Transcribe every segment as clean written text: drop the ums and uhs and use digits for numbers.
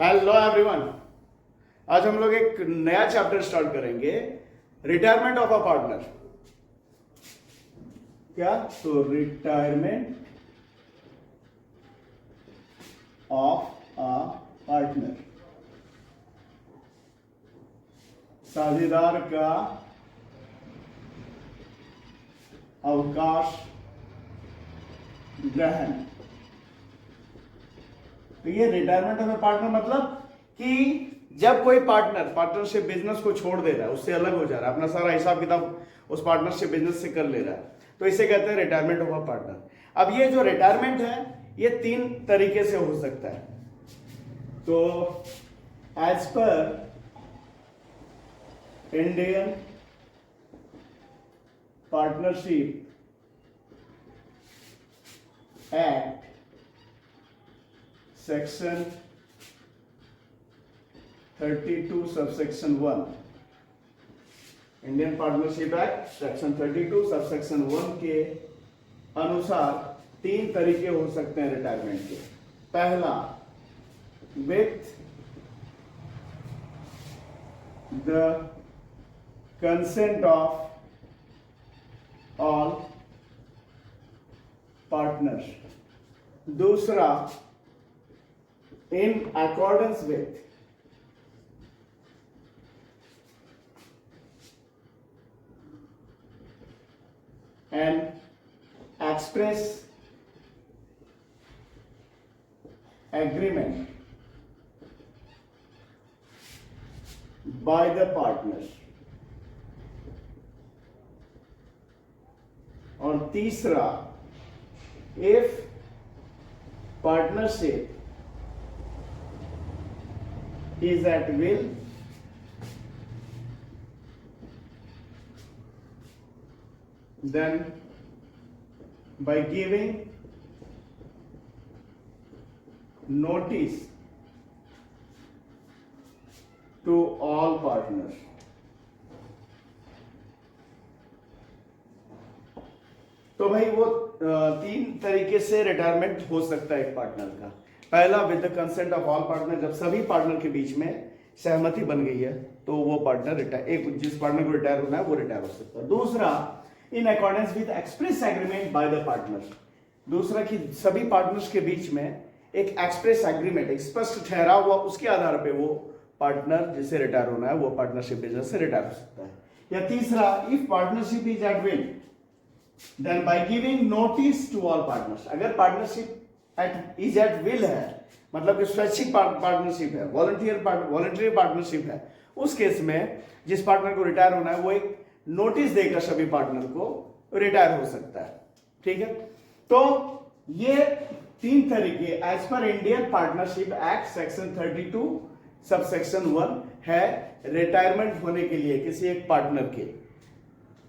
Hello everyone. आज हम लोग एक नया चैप्टर स्टार्ट करेंगे, रिटायरमेंट ऑफ अ पार्टनर। क्या? तो रिटायरमेंट ऑफ अ पार्टनर, साझेदार का अवकाश ग्रहण। तो ये रिटायरमेंट ऑफ ए पार्टनर मतलब कि जब कोई पार्टनरशिप बिजनेस को छोड़ दे रहा है, उससे अलग हो जा रहा है, अपना सारा हिसाब किताब उस पार्टनरशिप बिजनेस से कर ले रहा है, तो इसे कहते हैं रिटायरमेंट ऑफ अ पार्टनर। अब ये जो रिटायरमेंट है ये 3 तरीके से हो सकता है। तो as per Indian partnership act section 32 subsection 1, Indian partnership act section 32 subsection 1 के अनुसार 3 तरीके हो सकते हैं रिटायरमेंट के। पहला, with the consent of all partners. दूसरा, in accordance with an express agreement by the partners। और तीसरा, if partnership is at will, then by giving notice to all partners। तो भाई वो 3 तरीके से रिटायरमेंट हो सकता है एक पार्टनर का। पहला, with the consent of all partner, जब सभी पार्टनर के बीच में सहमति बन गई है तो वो पार्टनर जिस पार्टनर को रिटायर होना है वो रिटायर हो सकता है। दूसरा, in accordance with express agreement by the partner. दूसरा कि सभी पार्टनर्स के बीच में एक एक्सप्रेस एग्रीमेंट, एक स्पष्ट ठहराव हुआ, उसके आधार पर वो पार्टनर जिसे रिटायर होना है वो पार्टनरशिप बिजनेस से रिटायर हो सकता है। या तीसरा, if partnership is at will, then by giving notice to all partners. अगर पार्टनरशिप इज एट विल है, मतलब कि स्वैच्छिक पार्टनरशिप है, वॉलंटरी पार्टनरशिप है, उस केस में जिस पार्टनर को रिटायर होना है वो एक नोटिस देकर सभी पार्टनर को रिटायर हो सकता है। ठीक है, तो ये 3 तरीके as per Indian partnership act section 32 subsection 1 है रिटायरमेंट होने के लिए किसी एक पार्टनर के।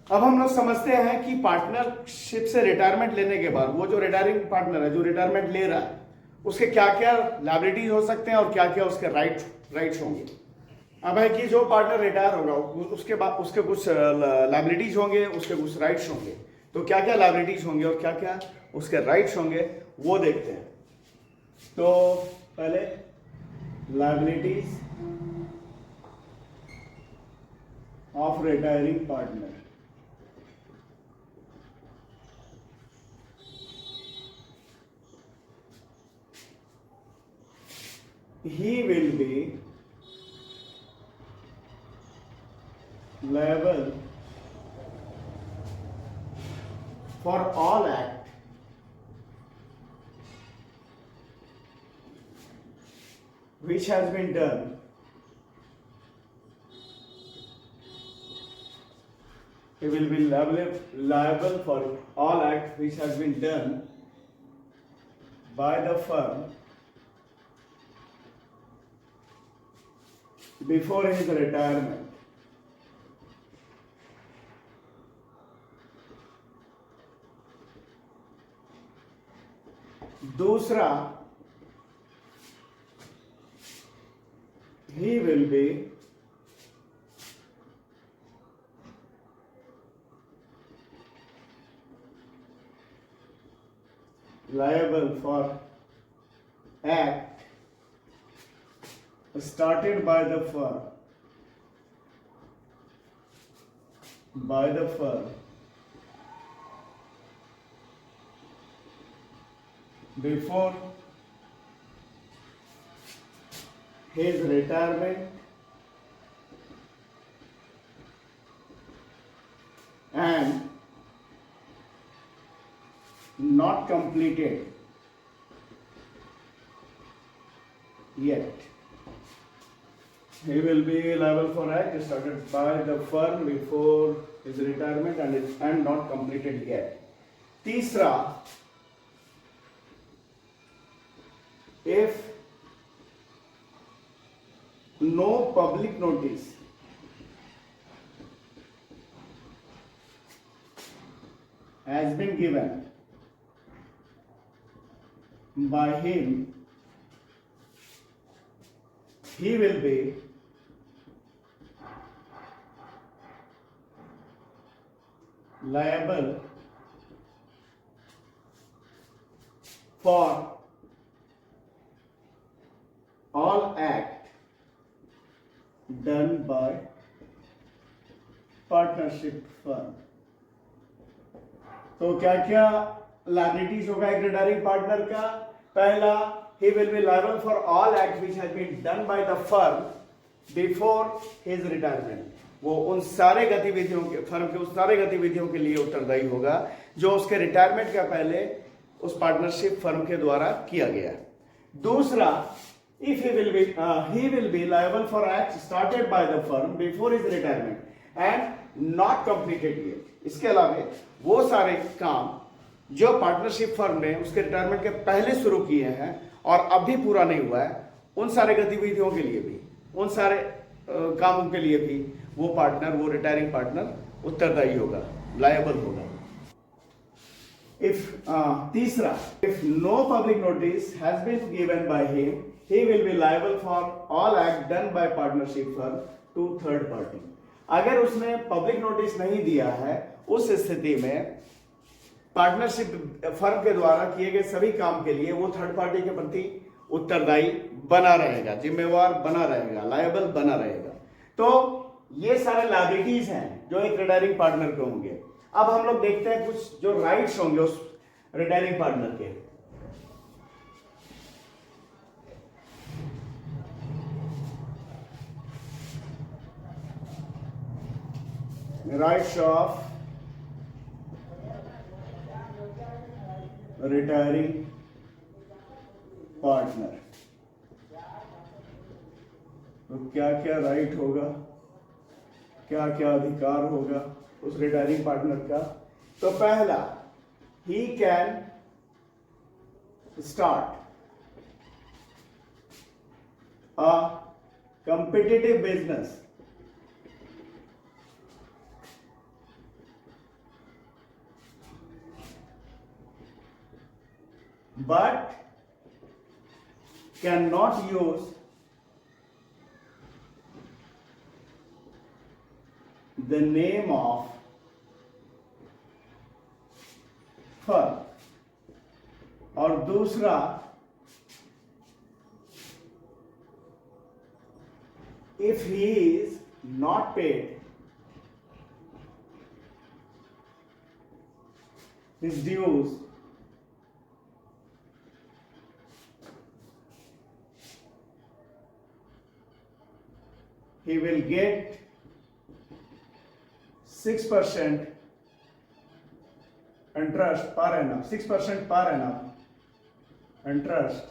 अब हम लोग समझते हैं कि पार्टनरशिप से रिटायरमेंट लेने के बाद वो जो रिटायरिंग पार्टनर है, जो रिटायरमेंट ले रहा है, उसके क्या क्या लायबिलिटीज हो सकते हैं और क्या क्या उसके राइट्स होंगे। अब है कि जो पार्टनर रिटायर होगा उसके बाद उसके कुछ लायबिलिटीज होंगे, उसके कुछ राइट्स होंगे। तो क्या क्या लायबिलिटीज होंगे और क्या क्या उसके राइट्स होंगे वो देखते हैं। तो पहले liabilities of retiring partner. He will be liable for all act which has been done he will be liable for all act which has been done by the firm before his retirement। दूसरा, he will be liable for act started by the firm before his retirement and not completed yet. He will be liable for act started by the firm before his retirement and not completed yet. तीसरा, if no public notice has been given by him, he will be liable for all act done by partnership firm. तो क्या क्या liabilities होगा एक retiring partner का? पहला, he will be liable for all acts which has been done by the firm before his retirement. वो उन सारे गतिविधियों के फर्म के उस सारे गतिविधियों के लिए उत्तरदायी होगा जो उसके रिटायरमेंट का पहले उस पार्टनरशिप फर्म के द्वारा किया गया। दूसरा, if he will be liable for acts started by the firm before his retirement and not completed yet. इसके अलावा वो सारे काम जो पार्टनरशिप फर्म ने उसके रिटायरमेंट के पहले शुरू किए हैं और अभी पूरा नहीं हुआ है, उन सारे गतिविधियों के लिए भी, उन सारे कामों के लिए भी वो पार्टनर, वो रिटायरिंग पार्टनर उत्तरदायी होगा, लायबल होगा। तीसरा, if no public notice has been given by him, he will be liable for all act done by partnership firm to third party. अगर उसने पब्लिक नोटिस नहीं दिया है, उस स्थिति में पार्टनरशिप फर्म के द्वारा किए गए सभी काम के लिए वो थर्ड पार्टी के प्रति उत्तरदायी बना रहेगा, जिम्मेवार बना रहेगा, लायबल बना रहेगा। तो ये सारे लायबिलिटीज हैं जो एक रिटायरिंग पार्टनर के होंगे। अब हम लोग देखते हैं कुछ जो राइट्स होंगे उस रिटायरिंग पार्टनर के। Rights of retiring partner. तो क्या क्या राइट होगा, क्या क्या अधिकार होगा उस रिटायरिंग पार्टनर का? तो पहला, he can start a competitive business but cannot use the name of firm। और दूसरा, if he is not paid his dues he will get 6% interest per annum, 6% per annum interest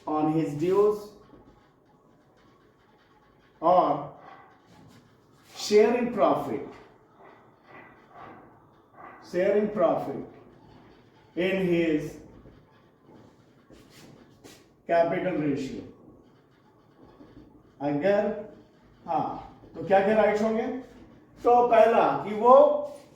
on his dues or sharing profit in his capital ratio। अगर तो क्या क्या rights होंगे? तो पहला कि वो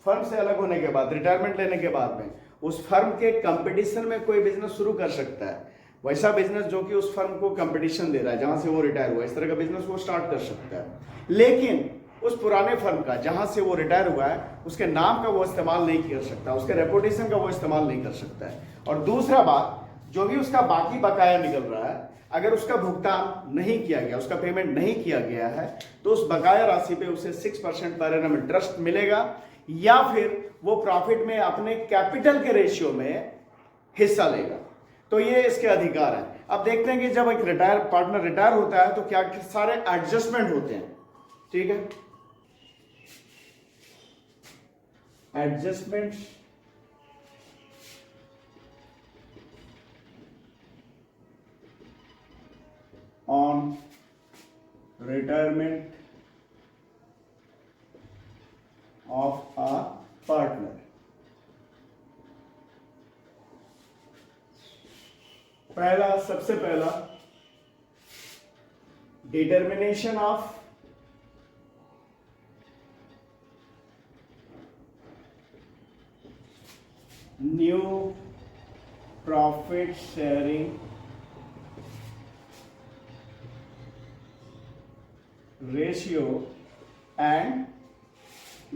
फर्म से अलग होने के बाद, रिटायरमेंट लेने के बाद में उस फर्म के कंपटीशन में कोई बिजनेस शुरू कर सकता है। वैसा बिजनेस जो कि उस फर्म को कंपटीशन दे रहा है जहां से वो रिटायर हुआ, इस तरह का बिजनेस वो स्टार्ट कर सकता है। लेकिन उस पुराने फर्म का जहां से वो रिटायर हुआ है उसके नाम का वो इस्तेमाल नहीं कर सकता, उसके रेपुटेशन का वो इस्तेमाल नहीं कर सकता है। और दूसरा बात, जो भी उसका बाकी बकाया निकल रहा है, अगर उसका भुगतान नहीं किया गया, उसका पेमेंट नहीं किया गया है, तो उस बकाया राशि पे उसे 6% पर एनम इंटरेस्ट मिलेगा, या फिर वो प्रॉफिट में अपने कैपिटल के रेशियो में हिस्सा लेगा। तो ये इसके अधिकार है। अब देखते हैं कि जब एक पार्टनर रिटायर होता है तो क्या सारे एडजस्टमेंट होते हैं। ठीक है, adjustment on retirement of a partner. सबसे पहला determination of new profit sharing ratio and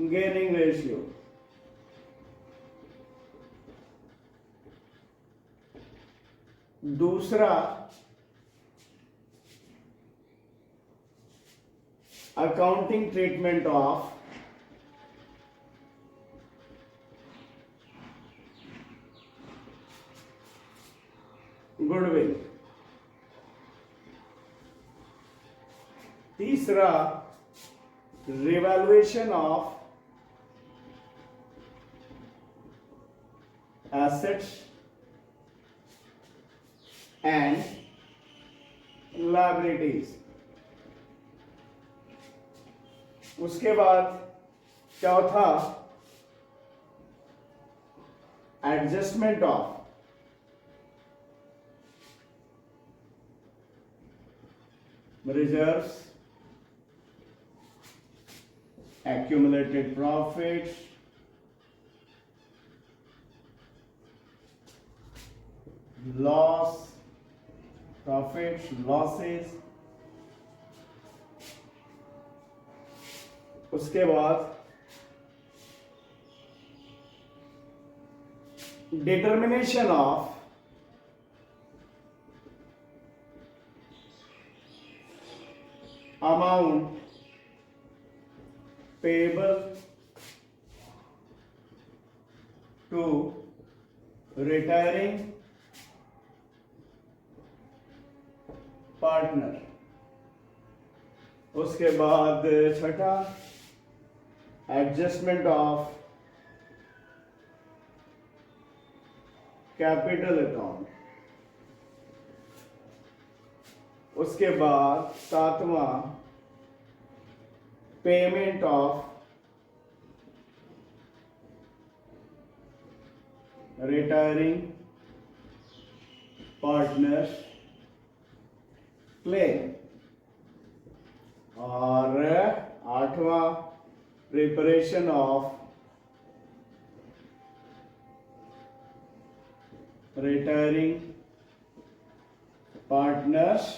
gaining ratio. दूसरा अकाउंटिंग ट्रीटमेंट ऑफ गुडविल। तीसरा revaluation of assets and liabilities. उसके बाद चौथा adjustment of reserves, accumulated profits, profits, losses। उसके बाद determination of amount payable to retiring partner। उसके बाद छठा एडजस्टमेंट ऑफ कैपिटल अकाउंट। उसके बाद सातवां payment of retiring partner claim. और आठवां preparation of retiring partners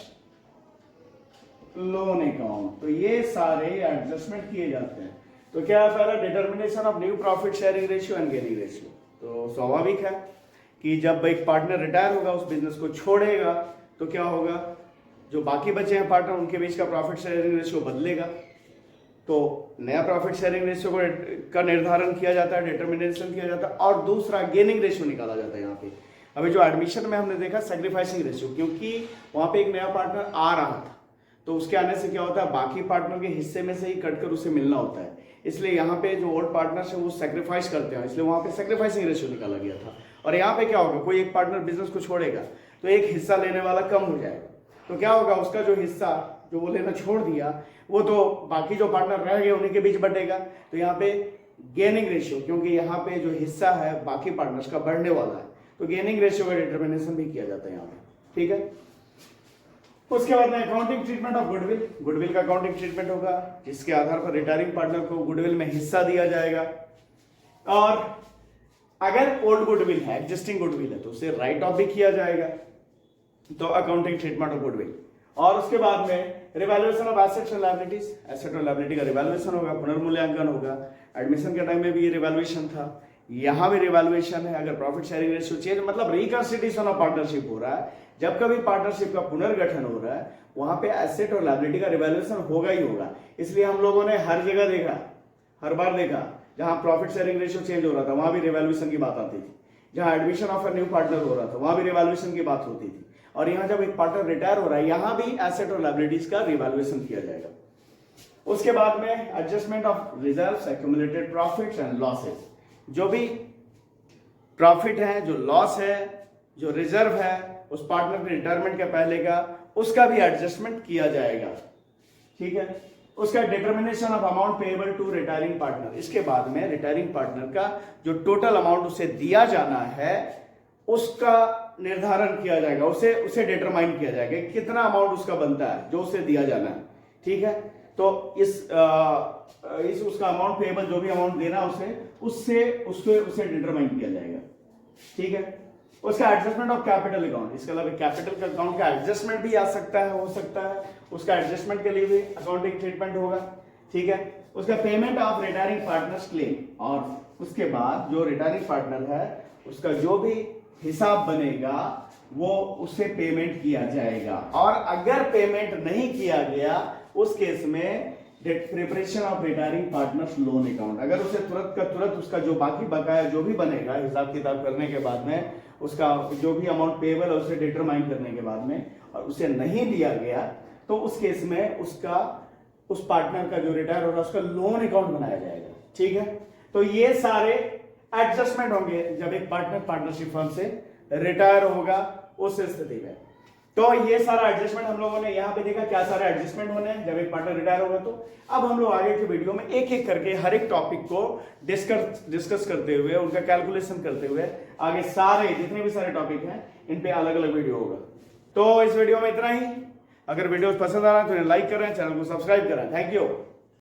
loan account. तो ये सारे एडजस्टमेंट किए जाते हैं। तो क्या है, पहला determination of new profit sharing ratio and gaining ratio. तो स्वाभाविक है कि जब एक पार्टनर रिटायर होगा, उस बिजनेस को छोड़ेगा, तो क्या होगा, जो बाकी बचे हैं पार्टनर, उनके बीच का प्रॉफिट शेयरिंग रेशियो बदलेगा। तो नया प्रॉफिट शेयरिंग रेशियो का निर्धारण किया जाता है, डिटर्मिनेशन किया जाता है, और दूसरा गेनिंग रेशियो निकाला जाता है। यहाँ पे अभी जो एडमिशन में हमने देखा सैक्रिफाइसिंग रेशियो, क्योंकि वहां पे एक नया पार्टनर आ रहा था, तो उसके आने से क्या होता है, बाकी पार्टनर के हिस्से में से ही कटकर उसे मिलना होता है। इसलिए यहाँ पे जो ओल्ड पार्टनर्स है वो सैक्रिफाइस करते हैं, इसलिए वहां पे सैक्रिफाइसिंग रेशियो निकाला गया था। और यहाँ पे क्या होगा, कोई एक पार्टनर बिजनेस को छोड़ेगा तो एक हिस्सा लेने वाला कम हो जाएगा। तो क्या होगा, उसका जो हिस्सा जो वो लेना छोड़ दिया, वो तो बाकी जो पार्टनर रह गए उन्हीं के बीच बटेगा। तो यहाँ पे गेनिंग रेशियो, क्योंकि यहाँ पे जो हिस्सा है बाकी पार्टनर्स का बढ़ने वाला है, तो गेनिंग रेशियो का डिटर्मिनेशन भी किया जाता है यहाँ पे। ठीक है, उसके बाद में accounting treatment of goodwill. Goodwill का अकाउंटिंग ट्रीटमेंट होगा, जिसके आधार पर रिटायरिंग पार्टनर को गुडविल में हिस्सा दिया जाएगा। और अगर ओल्ड गुडविल है, एग्जिस्टिंग गुडविल है, तो उसे राइट ऑफ भी किया जाएगा। तो अकाउंटिंग ट्रीटमेंट ऑफ गुडविल। और उसके बाद में revaluation of assets and liabilities. Asset और लायबिलिटी का रिवैल्यूएशन होगा, पुनर्मूल्यांकन होगा। एडमिशन के टाइम में भी ये रिवैल्यूएशन था यहां भी रिवैल्यूएशन है। अगर प्रॉफिट शेयरिंग रेशियो चेंज मतलब रिकंस्टिट्यूशन ऑफ पार्टनरशिप हो रहा है, जब कभी पार्टनरशिप का पुनर्गठन हो रहा है वहां पे एसेट और लायबिलिटी का रिवैल्यूएशन होगा ही होगा। इसलिए हम लोगों ने हर जगह देखा, हर बार देखा जहां प्रॉफिट शेयरिंग रेशियो चेंज हो रहा था वहां भी रिवैल्यूएशन की बात आती थी, जहां admission of a new partner हो रहा था वहां भी रिवैल्यूएशन की बात होती थी, और यहां जब एक पार्टनर रिटायर हो रहा है यहां भी एसेट और लायबिलिटीज का रिवैल्यूएशन किया जाएगा। उसके बाद में adjustment of reserves, accumulated profits and losses, जो भी प्रॉफिट है, जो लॉस है, जो रिजर्व है उस पार्टनर के रिटायरमेंट के पहले का, उसका भी एडजस्टमेंट किया जाएगा। ठीक है, उसका determination of amount payable to retiring partner, इसके बाद में रिटायरिंग पार्टनर का जो टोटल अमाउंट उसे दिया जाना है उसका निर्धारण किया जाएगा, उसे डिटरमाइन किया जाएगा कितना अमाउंट उसका बनता है जो उसे दिया जाना है। ठीक है, तो इस उसका अमाउंट पेएबल जो भी अमाउंट देना उसे डिटरमाइन किया जाएगा। ठीक है, उसका एडजस्टमेंट ऑफ कैपिटल अकाउंट, इसके अलावा कैपिटल का अकाउंट का एडजस्टमेंट भी आ सकता है, हो सकता है, उसका एडजस्टमेंट के लिए भी अकाउंटिंग ट्रीटमेंट होगा। ठीक है, उसका payment of retiring partners claim, और उसके बाद जो रिटायरिंग पार्टनर है उसका जो भी हिसाब बनेगा वो उससे पेमेंट किया जाएगा, और अगर पेमेंट नहीं किया गया उस केस में preparation of retiring partners loan account, अगर उसे तुरंत का तुरंत उसका जो बाकी बकाया जो भी बनेगा हिसाब किताब करने के बाद में उसका जो भी अमाउंट पेएबल है उसे डिटरमाइन करने के बाद में और उसे नहीं दिया गया तो उस केस में उसका उस पार्टनर का जो रिटायर हो रहा है उसका लोन अकाउंट बनाया जाएगा। ठीक है, तो ये सारे एडजस्टमेंट होंगे जब एक पार्टनर पार्टनरशिप फर्म से रिटायर होगा उस स्थिति में। तो ये सारा एडजस्टमेंट हम लोगों ने यहाँ पे देखा, क्या सारे एडजस्टमेंट होने हैं जब एक पार्टनर रिटायर होगा। तो अब हम लोग आगे के वीडियो में एक एक करके हर एक टॉपिक को डिस्कस करते हुए, उनका कैलकुलेशन करते हुए आगे सारे जितने भी सारे टॉपिक हैं इन पे अलग अलग वीडियो होगा। तो इस वीडियो में इतना ही। अगर वीडियो पसंद आ रहा है तो लाइक करें, चैनल को सब्सक्राइब करें। Thank you.